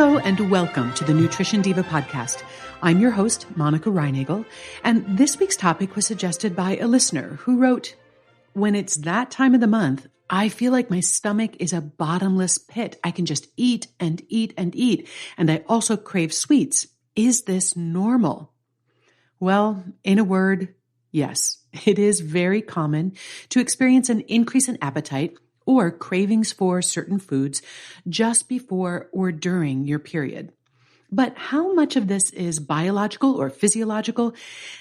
Hello and welcome to the Nutrition Diva podcast. I'm your host, Monica Reinagel, and this week's topic was suggested by a listener who wrote, "When it's that time of the month, I feel like my stomach is a bottomless pit. I can just eat and eat and eat, and I also crave sweets. Is this normal?" Well, in a word, yes, it is very common to experience an increase in appetite or cravings for certain foods just before or during your period. But how much of this is biological or physiological,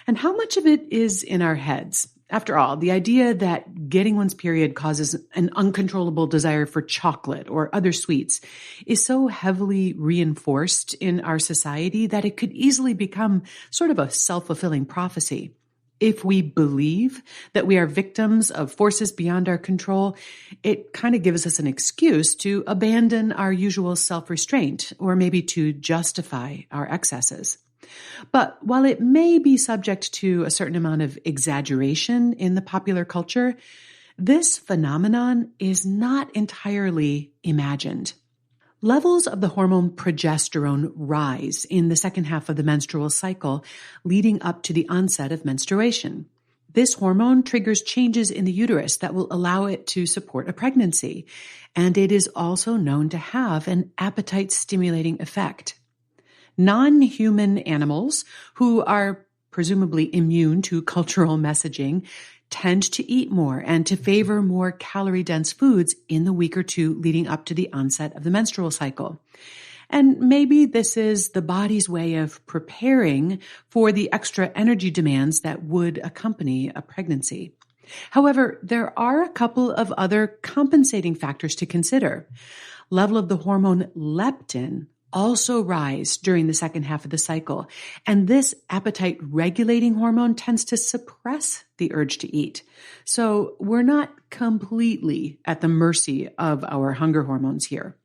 and how much of it is in our heads? After all, the idea that getting one's period causes an uncontrollable desire for chocolate or other sweets is so heavily reinforced in our society that it could easily become sort of a self-fulfilling prophecy. If we believe that we are victims of forces beyond our control, it kind of gives us an excuse to abandon our usual self-restraint or maybe to justify our excesses. But while it may be subject to a certain amount of exaggeration in the popular culture, this phenomenon is not entirely imagined. Levels of the hormone progesterone rise in the second half of the menstrual cycle, leading up to the onset of menstruation. This hormone triggers changes in the uterus that will allow it to support a pregnancy, and it is also known to have an appetite-stimulating effect. Non-human animals, who are presumably immune to cultural messaging, tend to eat more and to favor more calorie-dense foods in the week or two leading up to the onset of the menstrual cycle. And maybe this is the body's way of preparing for the extra energy demands that would accompany a pregnancy. However, there are a couple of other compensating factors to consider. Level of the hormone leptin also rise during the second half of the cycle, and this appetite-regulating hormone tends to suppress the urge to eat. So we're not completely at the mercy of our hunger hormones here.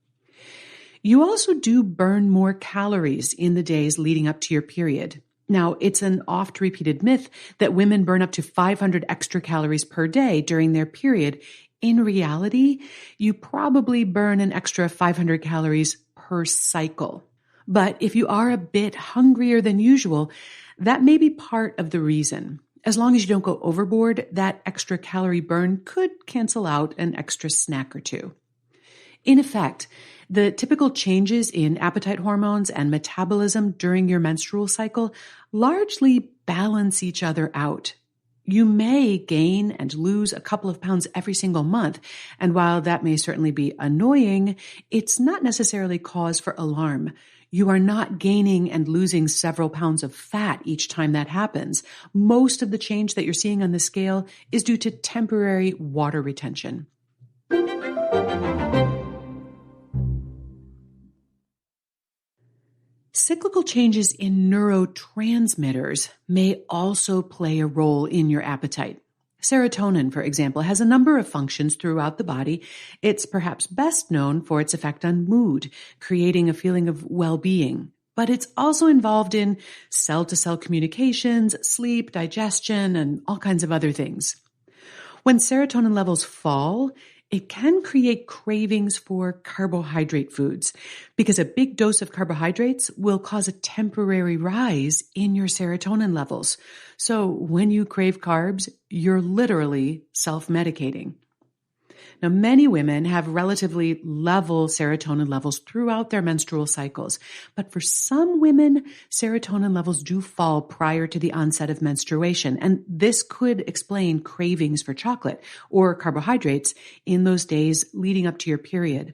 You also do burn more calories in the days leading up to your period. Now, it's an oft-repeated myth that women burn up to 500 extra calories per day during their period. In reality, you probably burn an extra 500 calories per cycle. But if you are a bit hungrier than usual, that may be part of the reason. As long as you don't go overboard, that extra calorie burn could cancel out an extra snack or two. In effect, the typical changes in appetite hormones and metabolism during your menstrual cycle largely balance each other out. You may gain and lose a couple of pounds every single month, and while that may certainly be annoying, it's not necessarily cause for alarm. You are not gaining and losing several pounds of fat each time that happens. Most of the change that you're seeing on the scale is due to temporary water retention. Cyclical changes in neurotransmitters may also play a role in your appetite. Serotonin, for example, has a number of functions throughout the body. It's perhaps best known for its effect on mood, creating a feeling of well-being. But it's also involved in cell-to-cell communications, sleep, digestion, and all kinds of other things. When serotonin levels fall, it can create cravings for carbohydrate foods because a big dose of carbohydrates will cause a temporary rise in your serotonin levels. So when you crave carbs, you're literally self-medicating. Now, many women have relatively level serotonin levels throughout their menstrual cycles, but for some women, serotonin levels do fall prior to the onset of menstruation, and this could explain cravings for chocolate or carbohydrates in those days leading up to your period.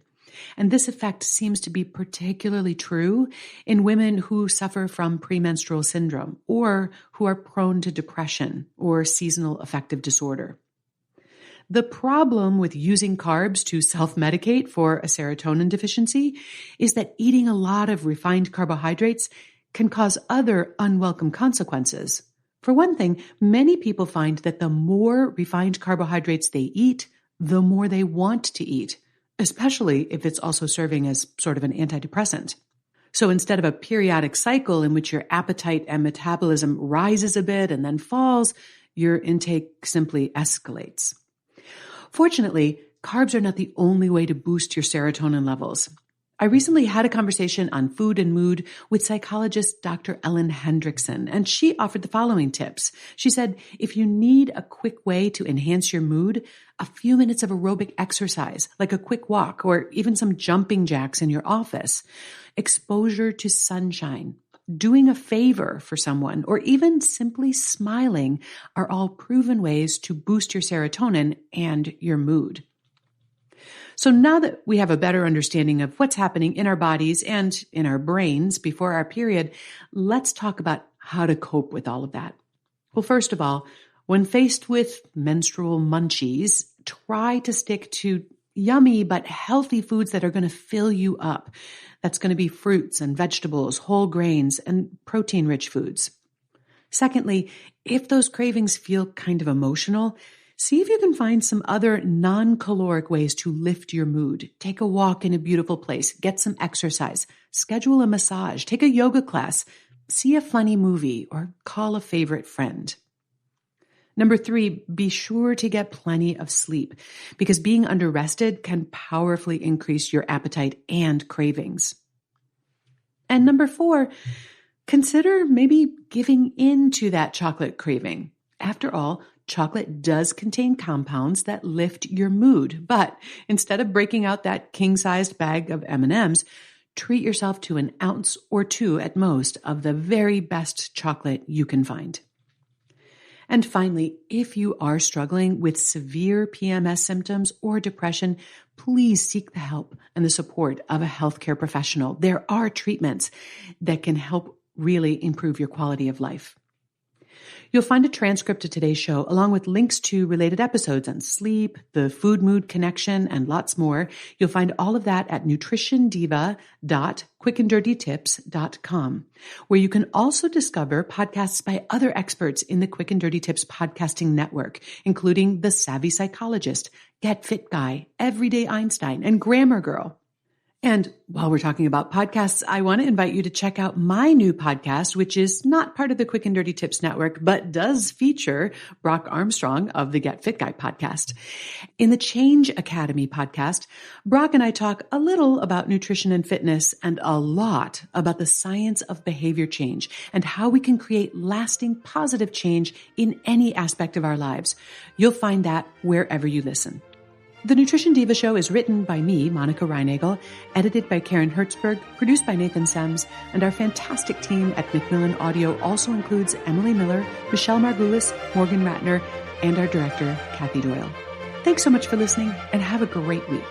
And this effect seems to be particularly true in women who suffer from premenstrual syndrome or who are prone to depression or seasonal affective disorder. The problem with using carbs to self-medicate for a serotonin deficiency is that eating a lot of refined carbohydrates can cause other unwelcome consequences. For one thing, many people find that the more refined carbohydrates they eat, the more they want to eat, especially if it's also serving as sort of an antidepressant. So instead of a periodic cycle in which your appetite and metabolism rises a bit and then falls, your intake simply escalates. Fortunately, carbs are not the only way to boost your serotonin levels. I recently had a conversation on food and mood with psychologist Dr. Ellen Hendrickson, and she offered the following tips. She said, if you need a quick way to enhance your mood, a few minutes of aerobic exercise, like a quick walk or even some jumping jacks in your office, exposure to sunshine, doing a favor for someone, or even simply smiling are all proven ways to boost your serotonin and your mood. So now that we have a better understanding of what's happening in our bodies and in our brains before our period, let's talk about how to cope with all of that. Well, first of all, when faced with menstrual munchies, try to stick to yummy but healthy foods that are going to fill you up. That's going to be fruits and vegetables, whole grains, and protein-rich foods. Secondly, if those cravings feel kind of emotional, see if you can find some other non-caloric ways to lift your mood. Take a walk in a beautiful place, get some exercise, schedule a massage, take a yoga class, see a funny movie, or call a favorite friend. Number 3, be sure to get plenty of sleep because being underrested can powerfully increase your appetite and cravings. And number 4, consider maybe giving in to that chocolate craving. After all, chocolate does contain compounds that lift your mood, but instead of breaking out that king-sized bag of M&Ms, treat yourself to an ounce or 2 at most of the very best chocolate you can find. And finally, if you are struggling with severe PMS symptoms or depression, please seek the help and the support of a healthcare professional. There are treatments that can help really improve your quality of life. You'll find a transcript of today's show along with links to related episodes on sleep, the food-mood connection, and lots more. You'll find all of that at nutritiondiva.quickanddirtytips.com, where you can also discover podcasts by other experts in the Quick and Dirty Tips podcasting network, including The Savvy Psychologist, Get Fit Guy, Everyday Einstein, and Grammar Girl. And while we're talking about podcasts, I want to invite you to check out my new podcast, which is not part of the Quick and Dirty Tips Network, but does feature Brock Armstrong of the Get Fit Guy podcast. In the Change Academy podcast, Brock and I talk a little about nutrition and fitness and a lot about the science of behavior change and how we can create lasting positive change in any aspect of our lives. You'll find that wherever you listen. The Nutrition Diva Show is written by me, Monica Reinagel, edited by Karen Hertzberg, produced by Nathan Sems, and our fantastic team at Macmillan Audio also includes Emily Miller, Michelle Margulis, Morgan Ratner, and our director, Kathy Doyle. Thanks so much for listening, and have a great week.